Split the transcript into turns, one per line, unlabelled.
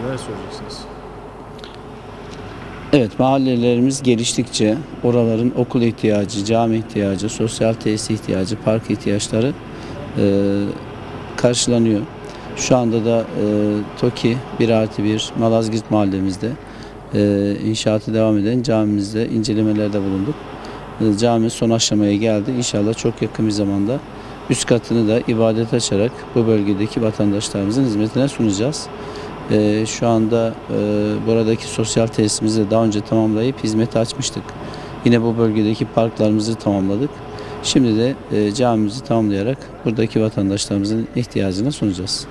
neler söyleyeceksiniz?
Evet, mahallelerimiz geliştikçe oraların okul ihtiyacı, cami ihtiyacı, sosyal tesis ihtiyacı, park ihtiyaçları e, karşılanıyor. Şu anda da TOKİ 1+1 Malazgirt mahallemizde inşaatı devam eden camimizde incelemelerde bulunduk. Cami son aşamaya geldi. İnşallah çok yakın bir zamanda üst katını da ibadet açarak bu bölgedeki vatandaşlarımızın hizmetine sunacağız. Şu anda buradaki sosyal tesisimizi de daha önce tamamlayıp hizmete açmıştık. Yine bu bölgedeki parklarımızı tamamladık. Şimdi de camimizi tamamlayarak buradaki vatandaşlarımızın ihtiyacını sunacağız.